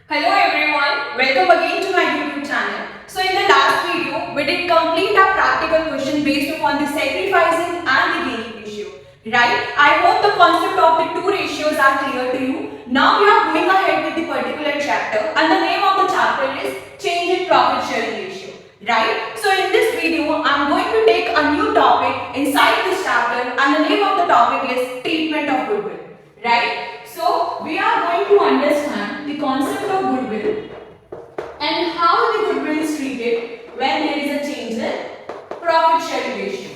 Hello everyone, welcome again to my YouTube channel. So in the last video, we did complete our practical question based upon the sacrificing and the gaining ratio. Right? I hope the concept of the two ratios are clear to you. Now we are going ahead with the particular chapter and the name of the chapter is Change in Profit Sharing Ratio. Right? So in this video, I am going to take a new topic inside this chapter and the name of the topic is Treatment of Goodwill. Right? So we are going to understand the concept of goodwill and how the goodwill is treated when there is a change in profit sharing ratio.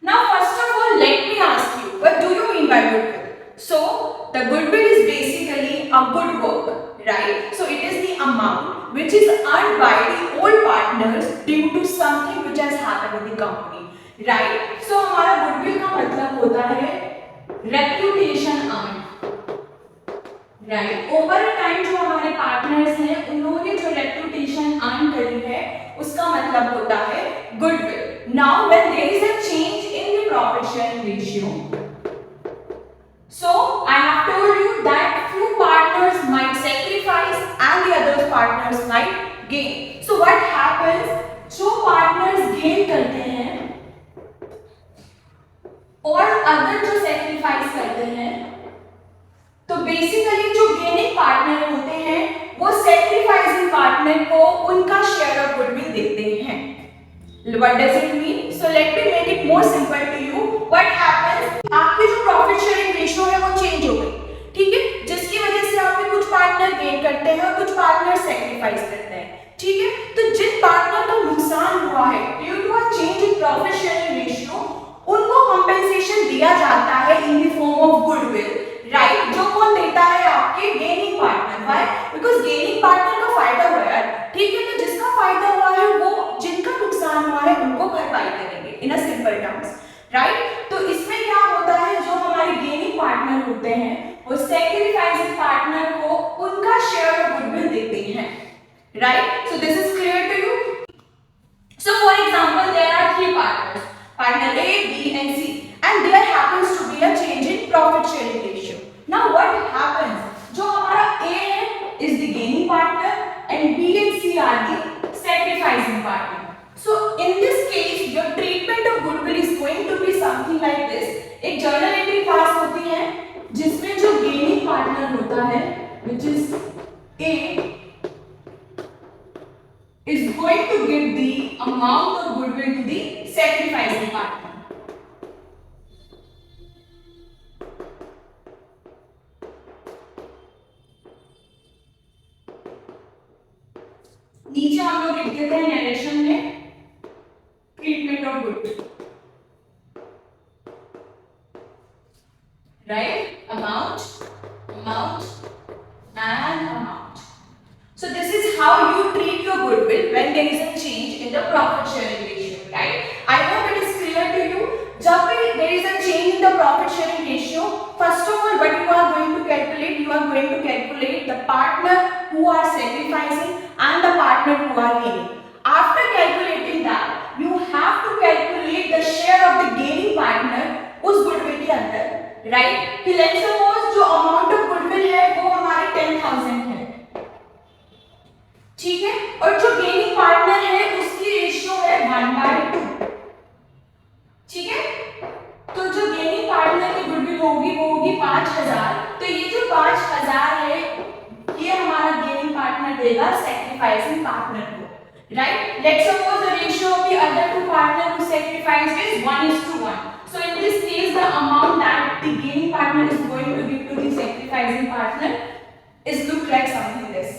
Now first of all, let me ask you, what do you mean by goodwill? So the goodwill is basically a good work, right? So it is the amount which is earned by the old partners due to something which has happened in the company, right? So हमारा goodwill का मतलब होता है reputation earned. Right over time जो हमारे partners हैं उन्होंने जो रेपुटेशन अर्न करी है उसका मतलब होता है goodwill. Now when there is a change in the profit sharing ratio, so I have told you that few partners might sacrifice and the other partners might gain. So what happens, जो partners gain करते हैं और other जो sacrifice करते हैं, तो basically जो gaining partner होते हैं वो सैक्रिफाइसिंग पार्टनर को उनका शेयर ऑफ गुडविल देते हैं. What does it mean? So let me make it more simple to you. What happens, आपकी जो प्रॉफिट शेयरिंग रेशियो है वो चेंज हो गई, ठीक है, जिसकी वजह से आपके कुछ पार्टनर गेन करते हैं और कुछ पार्टनर सैक्रिफाइस करते हैं, ठीक है. तो जिन पार्टनर का नुकसान हुआ है due to a change in profit sharing ratio, उनको कंपेंसेशन दिया जाता है in the form of goodwill, right. जो कौन देता है? आपके gaining partner. Why? Because gaining partner का फायदा हुआ है, ठीक है. तो जिसका फायदा हुआ है वो जिनका नुकसान हुआ है उनको भरपाई करेंगे इन अ सिंपल टर्म्स, राइट. तो इसमें क्या होता है, जो हमारे गेनिंग पार्टनर होते हैं वो सैक्रिफाइसिंग पार्टनर को उनका शेयर ऑफ गुडविल देते हैं, right. So this is clear to you. So for example there are three partners, partner A, B and C, and there happens to be a change in profit sharing ratio. Now what happens, जो हमारा A है is the gaining partner and B and C are the sacrificing partner. So in this case your treatment of goodwill is going to be something like this. एक journal entry पास होती है जिसमें जो gaining partner होता है which is A is going to give the amount of goodwill to the sacrificing partner. नीचे हम लोग लिख देते हैं नरेशन में treatment of goodwill, right. Amount and amount. So this is how you treat your goodwill when there is a change in the profit sharing ratio, right? I hope it is clear to you. जब भी there is a change in the profit sharing ratio, first of all what you are going to calculate, you are going to calculate the partner who are sacrificing and the partner who are gaining. After calculating that, you have to calculate the share of the gaining partner उस goodwill के अंदर, right? कि let's suppose जो amount of goodwill है वो हमारे 10,000 है, ठीक है, और जो गेनिंग पार्टनर है उसकी रेशियो है 1/2, ठीक है. तो जो गेनिंग पार्टनर की गुडविल होगी वो होगी 5,000. तो ये जो 5,000 है ये हमारा गेनिंग पार्टनर देगा सैक्रिफाइसिंग पार्टनर को, right. Let's suppose the ratio of the other two partner who sacrificed is 1:1. So in this case the amount that the gaining partner is going to give to the sacrificing partner is look like something this.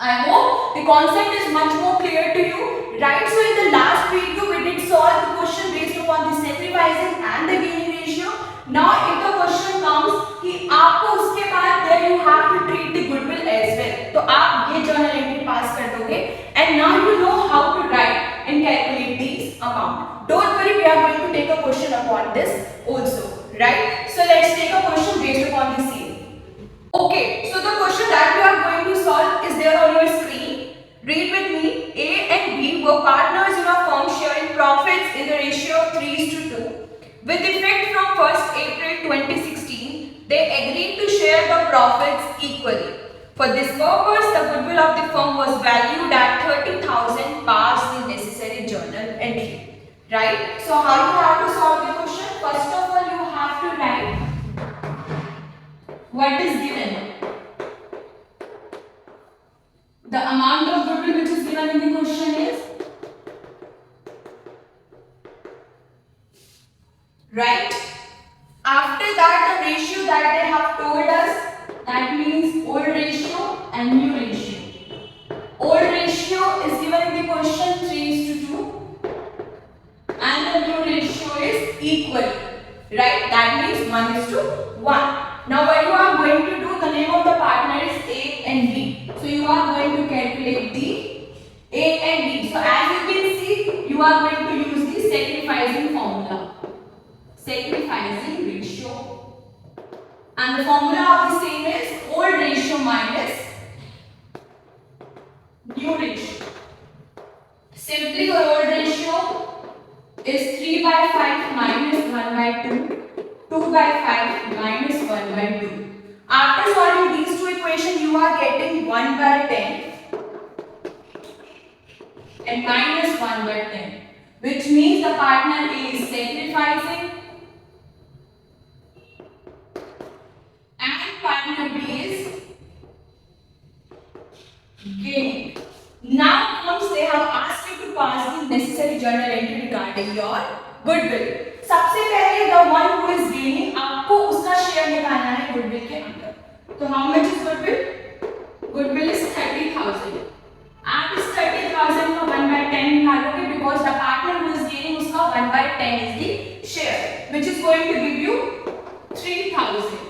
I hope the concept is much more clear to you, right? So in the last video we did solve the question based upon the sacrificing and the gaining ratio. Now if the question comes कि आपको उसके बाद there you have to treat the goodwill as well, तो आप ये journal entry पास कर दोगे and now you know how to write and calculate these amount. Don't worry, we are going to take a question upon this also, right? So let's take a question based upon the same. Okay, so the question that we are going to solve is there on your screen. Read with me. A and B were partners in a firm sharing profits in the ratio of 3:2. With effect from 1st April 2016, they agreed to share the profits equally. For this purpose, the goodwill of the firm was valued at 30,000 past the necessary journal entry. Right? So how you have to solve the question? First of all, you have to write what is given. The amount of goodwill which is given in the question is, right? After that, the ratio that they have told us, that means old ratio and new ratio. Old ratio is given in the question 3:2 and the new ratio is equal, right? That means 1:1. Now what you are going to do, the name of the partner is A and B. So you are going to calculate the A and B. So as you can see, you are going to use the sacrificing formula. Sacrificing ratio. And the formula of the same is old ratio minus new ratio. Simply your old ratio is 3/5 minus 1/2, 2/5 minus 1/2. After solving these two equations, you are getting 1/10 and minus 1/10, which means the partner A is sacrificing and partner B is gaining. Now comes, they have asked you to pass the necessary journal entry regarding your goodwill. सबसे पहले the one who is gaining, आपको उसका share निकालना है goodwill के अंदर. तो how much is goodwill? Goodwill is 30,000. आप इस 30,000 का 1/10 निकालोगे because the partner who is gaining उसका 1/10 is the share, which is going to give you 3,000.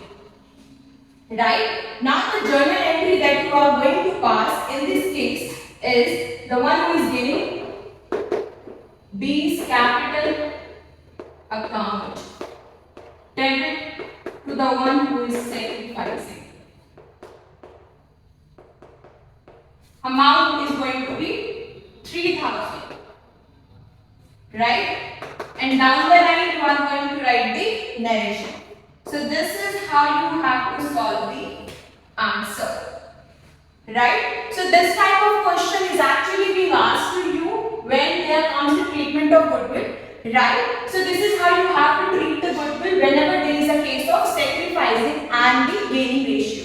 Right? Now the journal entry that you are going to pass in this case is the one who is gaining B's capital account debit to the one who is sacrificing. Amount is going to be 3,000. Right? And down the line you are going to write the narration. So this is how you have to solve the answer. Right? So this type of question is actually being asked to you when there comes the treatment of goodwill. Right? So this is how you have to treat the goodwill whenever there is a case of sacrificing and the gaining ratio.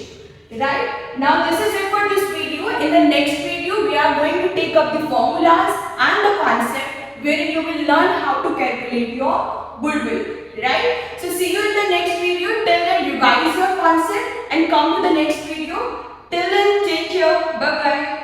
Right? Now this is it for this video. In the next video, we are going to take up the formulas and the concept wherein you will learn how to calculate your goodwill. Right? So see you in the next video. Till then, revise your concept and come to the next video. Till then, take care. Bye bye.